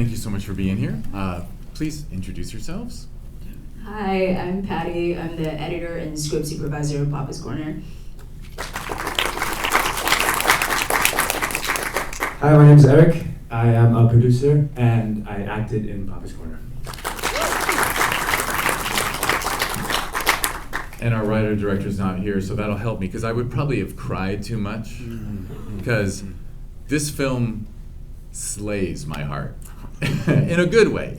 thank you so much for being here. Please introduce yourselves. Hi, I'm Patty. I'm the editor and script supervisor of Papa's Corner. Hi, my name is Erik. I am a producer and I acted in Papa's Corner. And our writer-director's not here, so that'll help me, because I would probably have cried too much, because this film slays my heart. In a good way,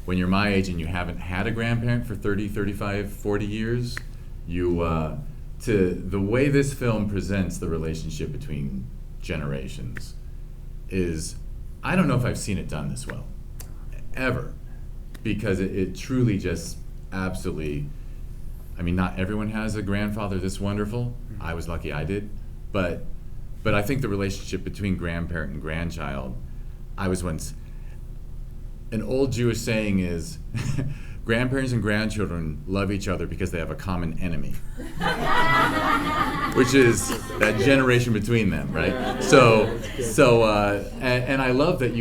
when you're my age and you haven't had a grandparent for 30, 35, 40 years, the way this film presents the relationship between generations is, I don't know if I've seen it done this well, ever, because it truly just absolutely, I mean, not everyone has a grandfather this wonderful. I was lucky I did, but I think the relationship between grandparent and grandchild, an old Jewish saying is, grandparents and grandchildren love each other because they have a common enemy, which is that generation between them, right? And I love that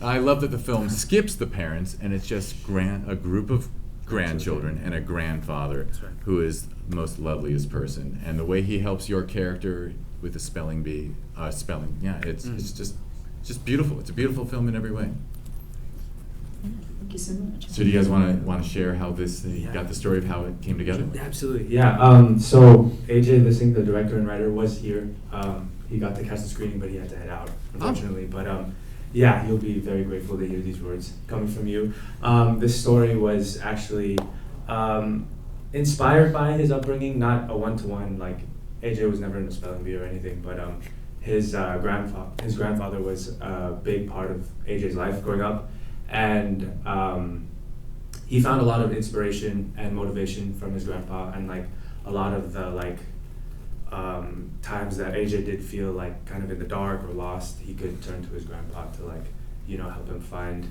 I love that the film skips the parents and it's just a group of grandchildren and a grandfather who is the most loveliest person. And the way he helps your character with the spelling bee, it's just beautiful. It's a beautiful film in every way. Thank you so much. So do you guys want to share how you got the story of how it came together? Absolutely, yeah. So AJ Lising, the director and writer, was here. He got to catch the screening, but he had to head out, unfortunately. But yeah, he'll be very grateful to hear these words coming from you. This story was actually inspired by his upbringing, not a one-to-one. Like, AJ was never in a spelling bee or anything, but his grandfather was a big part of AJ's life growing up, and he found a lot of inspiration and motivation from his grandpa, and like a lot of the times that AJ did feel like kind of in the dark or lost, he could turn to his grandpa to help him find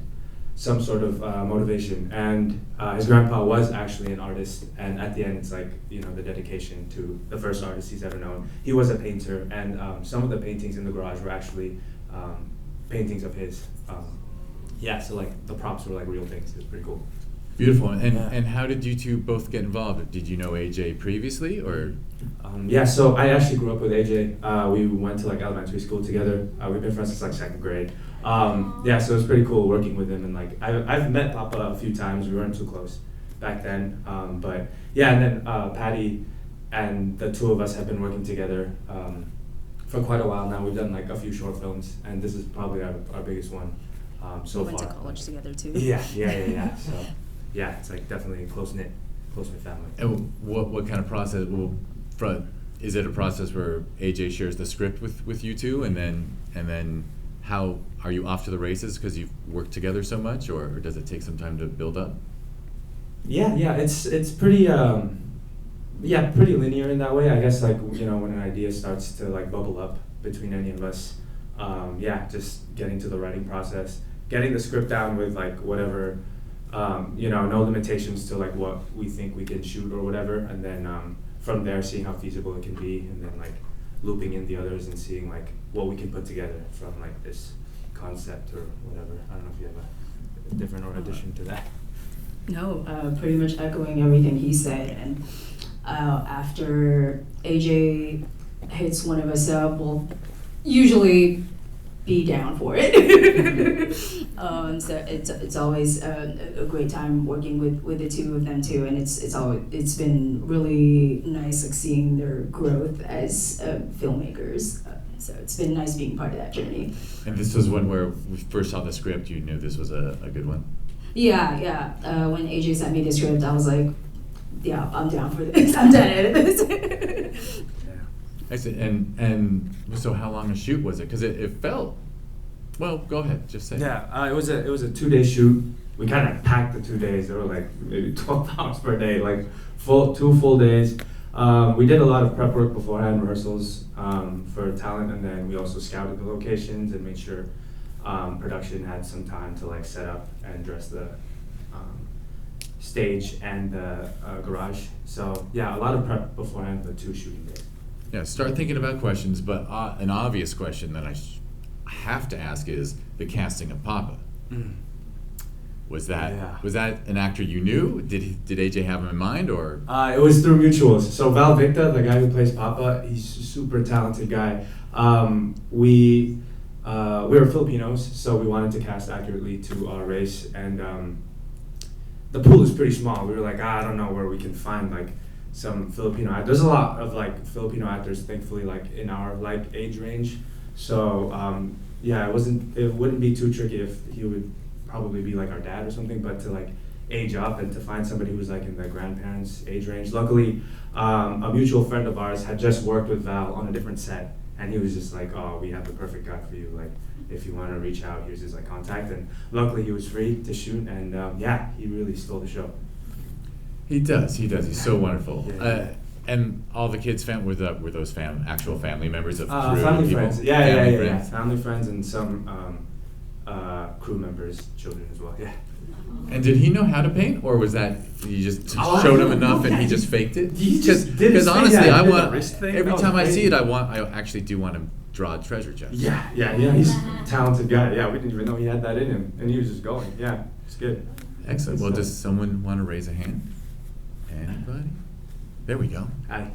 some sort of motivation. And his grandpa was actually an artist, and at the end it's like, the dedication to the first artist he's ever known. He was a painter, and some of the paintings in the garage were actually paintings of his. So like the props were like real things. It was pretty cool. Beautiful. And how did you two both get involved? Did you know AJ previously, or? So I actually grew up with AJ. We went to elementary school together. We've been friends since second grade. So it was pretty cool working with him, and I've met Papa a few times. We weren't too close back then, and then Patty and the two of us have been working together for quite a while now. We've done a few short films, and this is probably our biggest one so far. We went to college together too. Yeah. So yeah, it's definitely a close-knit family. And what kind of process? Is it a process where AJ shares the script with you two, and then how are you off to the races because you've worked together so much, or does it take some time to build up? Yeah, it's pretty pretty linear in that way. I guess when an idea starts to bubble up between any of us, just getting to the writing process, getting the script down with whatever. No limitations to what we think we can shoot or whatever, and then from there seeing how feasible it can be, and then looping in the others and seeing what we can put together from this concept or whatever. I don't know if you have a different or addition to that. No, pretty much echoing everything he said. And after AJ hits one of us up, we'll usually be down for it. So it's always a great time working with the two of them too, and it's been really nice seeing their growth as filmmakers. So it's been nice being part of that journey. And this was one where we first saw the script, you knew this was a good one? Yeah. When AJ sent me the script, I was like, yeah, I'm down for this. I'm down to edit this. I see. And so how long a shoot was it? Because it felt, well, go ahead, just say. Yeah, it was a 2-day shoot. We kind of packed the 2 days. There were maybe 12 hours per day, 2 full days. We did a lot of prep work beforehand, rehearsals for talent, and then we also scouted the locations and made sure production had some time to set up and dress the stage and the garage. So yeah, a lot of prep beforehand, the 2 shooting days. Yeah, start thinking about questions, but an obvious question that I have to ask is the casting of Papa. Was that an actor you knew? Did AJ have him in mind, or? It was through mutuals. So Victa, the guy who plays Papa, he's a super talented guy. We were Filipinos, so we wanted to cast accurately to our race, and the pool is pretty small. We were like, I don't know where we can find like some Filipino actors. There's a lot of like Filipino actors, thankfully, like in our like age range. So it wouldn't be too tricky if he would probably be like our dad or something, but to like age up and to find somebody who's like in the grandparents' age range. Luckily, a mutual friend of ours had just worked with Val on a different set, and he was just like, oh, we have the perfect guy for you. Like, if you want to reach out, here's his like contact. And luckily, he was free to shoot, and he really stole the show. He does. He's so wonderful. Yeah. And all the kids' were those actual family members of crew family people? friends. Yeah. Family friends and some crew members, children as well. Yeah. And did he know how to paint, or was that you just showed him enough and he just faked it? Because honestly, I want every time I see it, I actually do want to draw a treasure chest. Yeah. He's a talented guy. Yeah, we didn't even know he had that in him, and he was just going. Yeah, it's good. Excellent. Well, does someone want to raise a hand? Anybody? There we go. Hi.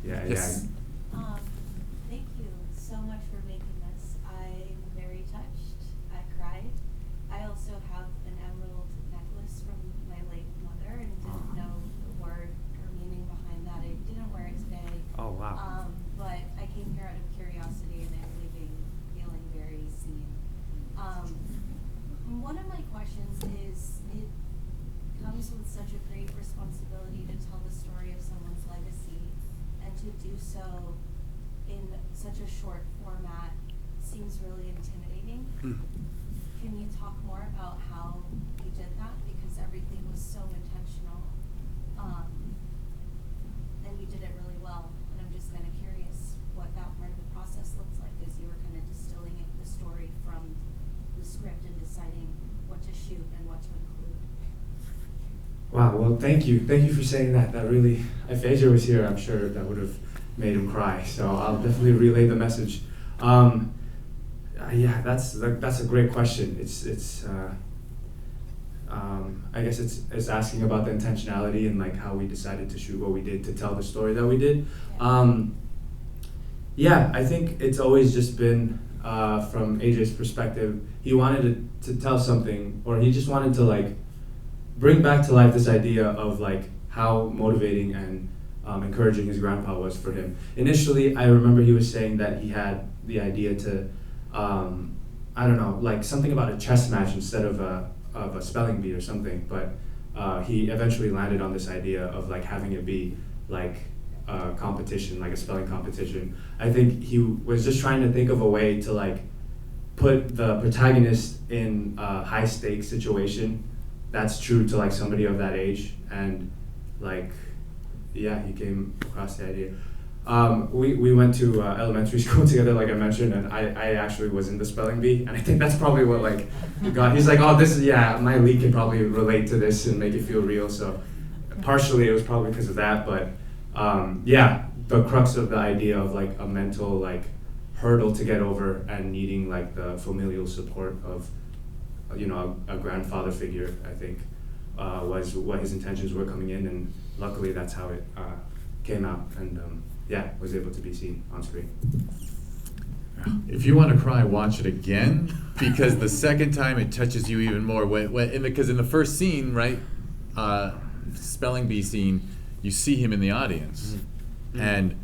Yes. Thank you so much for making this. I'm very touched. I cried. I also have an emerald necklace from my late mother and didn't know the word or meaning behind that. I didn't wear it today. Oh, wow. But I came here out of curiosity and I'm leaving feeling very seen. One of my questions is, it comes with such a great responsibility to tell the story of someone's legacy, and to do so in such a short format seems really intimidating. Can you talk more about how you did that? Because everything was so intentional, and you did it really well. And I'm just kind of curious what that part of the process looks like, as you were kind of distilling the story from the script and deciding what to shoot and what to include. Wow, well, thank you. Thank you for saying that. That really, if AJ was here, I'm sure that would have made him cry. So I'll definitely relay the message. That's a great question. I guess it's asking about the intentionality and like how we decided to shoot what we did to tell the story that we did. I think it's always just been from AJ's perspective. He wanted to tell something, or he just wanted to like bring back to life this idea of like how motivating and encouraging his grandpa was for him. Initially, I remember he was saying that he had the idea to, like something about a chess match instead of a spelling bee or something, but he eventually landed on this idea of like having it be like a competition, like a spelling competition. I think he was just trying to think of a way to like put the protagonist in a high stakes situation that's true to like somebody of that age, and like he came across the idea. We went to elementary school together, like I mentioned, and I actually was in the spelling bee, and I think that's probably what like he's like, oh, this is my league can probably relate to this and make it feel real. So partially it was probably because of that, but the crux of the idea of like a mental like hurdle to get over and needing like the familial support of a grandfather figure, I think, was what his intentions were coming in, and luckily that's how it came out, and was able to be seen on screen. If you want to cry, watch it again, because the second time it touches you even more. Because in the first scene, right, spelling bee scene, you see him in the audience, and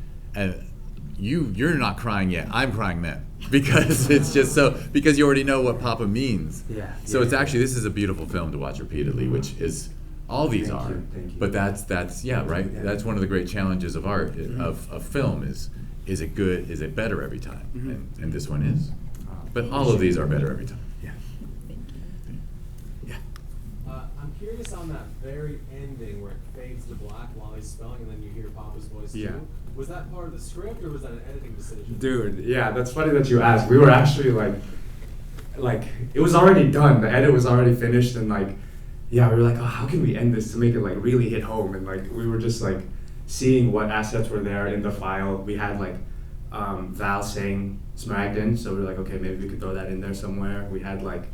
you're not crying yet. I'm crying then. Because it's just because you already know what Papa means. So it's actually, this is a beautiful film to watch repeatedly, which is, all these Thank are. you. But that's right? Yeah. That's one of the great challenges of art, of film, is it good, is it better every time? And this one is. But all of these are better every time. I'm curious on that very ending where it fades to black while he's spelling and then you hear Papa's voice too. Was that part of the script or was that an editing decision? Dude, that's funny that you asked. We were actually like it was already done. The edit was already finished, and we were like, oh, how can we end this to make it like really hit home? And like we were just like seeing what assets were there in the file. We had like Val sang Smaragdin, so we were like, okay, maybe we could throw that in there somewhere. We had like,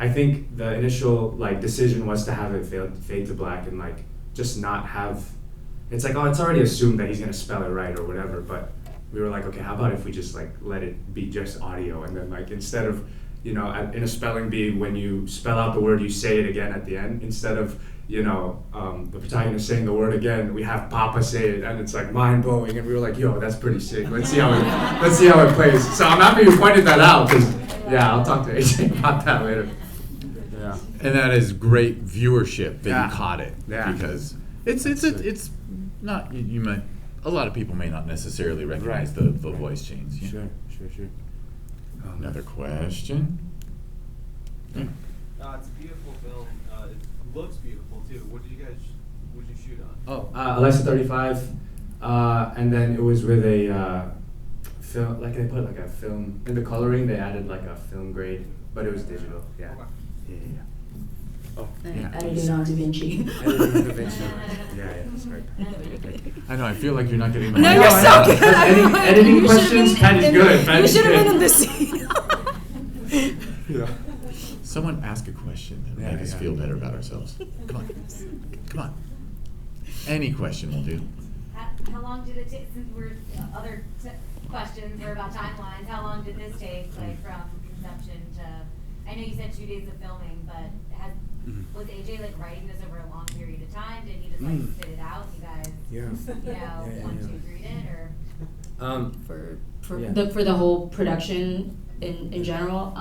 I think the initial like decision was to have it fade to black and like just not have. It's like, oh, it's already assumed that he's gonna spell it right or whatever, but we were like, okay, how about if we just like let it be just audio, and then like instead of, you know, in a spelling bee, when you spell out the word, you say it again at the end, instead of, you know, the protagonist saying the word again, we have Papa say it, and it's like mind blowing, and we were like, yo, that's pretty sick. Let's see how it plays. So I'm happy you pointed that out, because yeah, I'll talk to AJ about that later. Yeah. And that is great viewership that you caught it, Yeah. because it's not you might, a lot of people may not necessarily recognize the voice change. Yeah. Sure. Another question. It's a beautiful film. It looks beautiful too. Would you shoot on? Oh, Alexa 35, and then it was with a film. Like they put like a film in the coloring. They added like a film grade, but it was digital. Yeah. Okay. Yeah. Oh, Edited on DaVinci. Yeah. Sorry. I know. I feel like you're not getting my. No, you're so good. Editing You should've questions, been Patty's in- good. Patty's You should have good. been in this scene. Yeah. Someone ask a question and make us feel better about ourselves. Come on. Any question will do. How long did it take, since other questions were about timelines, how long did this take, like from conception to, I know you said 2 days of filming, but was AJ like writing this over a long period of time? Did he just like spit it out? You guys, Yeah. want to read it, or? For the whole production in general,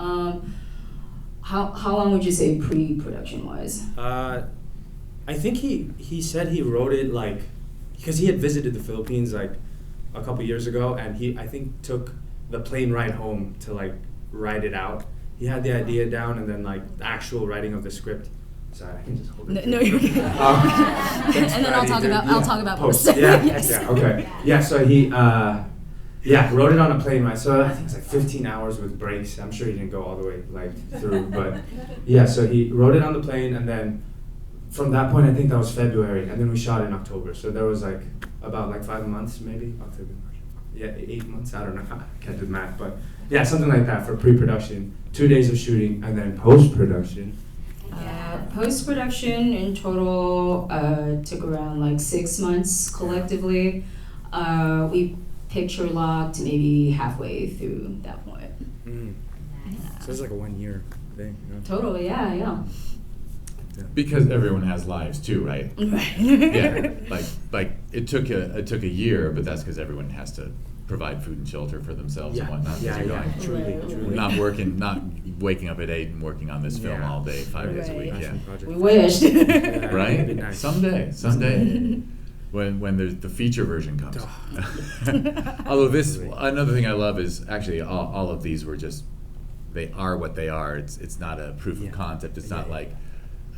how long would you say pre-production was? I think he said he wrote it like, because he had visited the Philippines like a couple years ago, and he, I think, took the plane ride home to like write it out. He had the idea down, and then like the actual writing of the script. Sorry, I can just hold it. No, you're good. And then I'll talk about post. post. Yeah, Yes. yeah, okay. Yeah, so he wrote it on a plane ride. So I think it's like 15 hours with breaks. I'm sure he didn't go all the way like through, but yeah. So he wrote it on the plane, and then from that point, I think that was February, and then we shot in October. So there was like about like 5 months, maybe October, March. Yeah, 8 months. I don't know. I can't do the math, but yeah, something like that for pre-production. 2 days of shooting, and then post-production. Post-production in total took around like 6 months collectively. We picture locked maybe halfway through that point. So it's like a 1 year thing. You know? Totally, yeah. Because everyone has lives too, right? Right. Yeah. Like it took a year, but that's because everyone has to provide food and shelter for themselves and whatnot. Truly. Not waking up at 8 and working on this film all day, 5 days a week. Right. Yeah. We wished. Right? That'd be nice. Someday. When there's the feature version comes. Although another thing I love is actually all of these were just, they are what they are. It's not a proof of concept. It's not like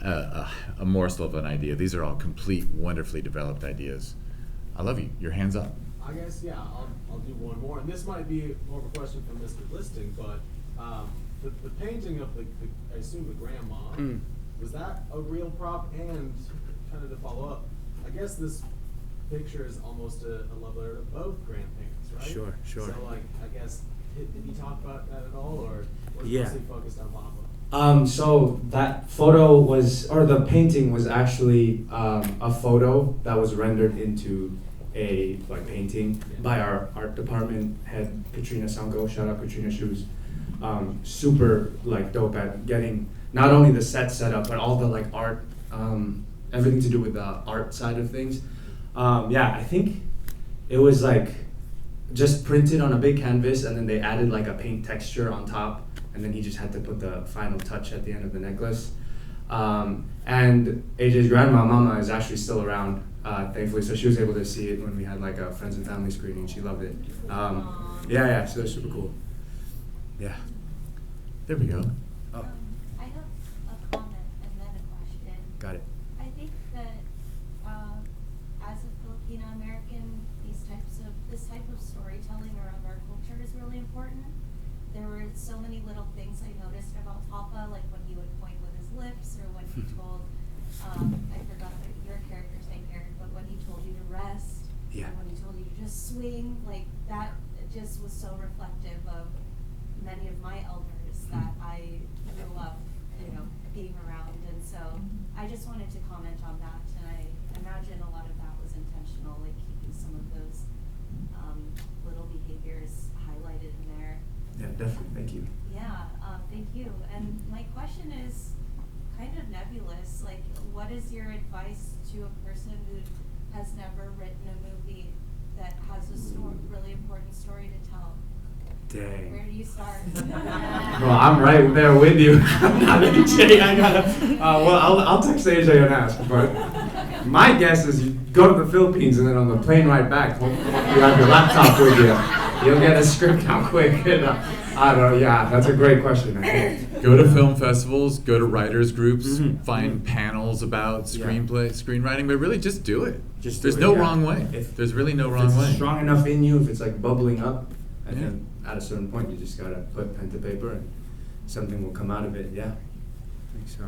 a morsel of an idea. These are all complete, wonderfully developed ideas. I love you. Your hands up. I guess, yeah, I'll do one more. And this might be more of a question from Mr. Listing, but the painting of the I assume the grandma, was that a real prop? And kind of to follow up, I guess this picture is almost a love letter to both grandparents, right? Sure. So, like, I guess, did he talk about that at all, or was he Yeah. mostly focused on Papa? So that photo or the painting was actually a photo that was rendered into a painting by our art department head, Katrina Sango. Shout out Katrina. She was super dope at getting not only the set up, but all the art, everything to do with the art side of things. I think it was just printed on a big canvas, and then they added a paint texture on top, and then he just had to put the final touch at the end of the necklace. And AJ's grandma, Mama, is actually still around, thankfully, so she was able to see it when we had a friends and family screening. She loved it. So it was super cool. Yeah. There we go. Oh, I have a comment and then a question. got it. I think that as a Filipino American, this type of storytelling around our culture is really important. There were so many little things I noticed about Papa, like when he would point with his lips, or when he told, I forgot what your character's name, Erik, but when he told you to rest, Yeah. and when he told you to just swing, that this was so reflective of many of my elders that I grew up, being around, and so I just wanted to comment on that, and I imagine a lot of that was intentional, like keeping some of those little behaviors highlighted in there. Yeah, definitely. Thank you. Yeah, thank you. And my question is kind of nebulous. Like, what is your advice to a person who has never written a movie that has a story, really important story to tell? Dang. Where do you start? Well, I'm right there with you. I'm not AJ. I gotta. Well, I'll text AJ and ask. But my guess is you go to the Philippines and then on the plane ride back, you have your laptop with you. You'll get a script out quick. And, I don't know. Yeah, that's a great question. I think. Go to film festivals, go to writers groups, Mhm. find panels about Yeah. screenwriting, but really just do it. Just There's do it, no yeah. wrong way. If- There's really no if wrong it's way. strong enough in you, if it's like bubbling up, I Yeah. think at a certain point you just gotta put pen to paper and something will come out of it. Yeah. I think so.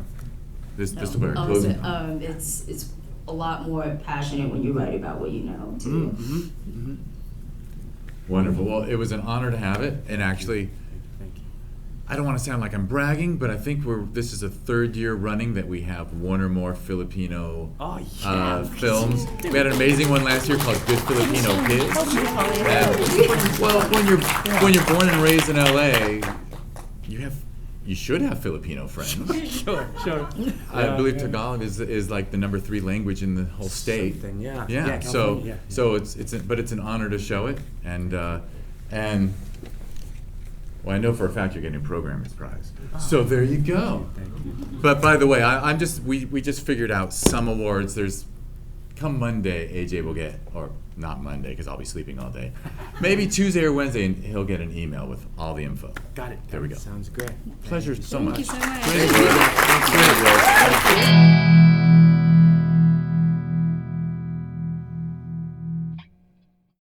This will be our No, closing. it's a lot more passionate when you write about what you know too. Wonderful. Well, it was an honor to have it, and actually, Thank you. I don't want to sound like I'm bragging, but I think this is a third year running that we have one or more Filipino Oh, yeah. films. We had an amazing one last year called Good Filipino Kids. And, well, when you're born and raised in LA, you should have Filipino friends. Sure. I believe Tagalog is like the number 3 language in the whole state. Something, yeah. Yeah. Yeah, So California, yeah. so it's an honor to show it, and well, I know for a fact you're getting a programmer's prize. So there you go. Thank you. But by the way, we just figured out some awards. Come Monday, AJ will get, or not Monday because I'll be sleeping all day. Maybe Tuesday or Wednesday, and he'll get an email with all the info. Got it. There we go. Sounds great. Pleasure so Thank much. you so much. Great work. Great work.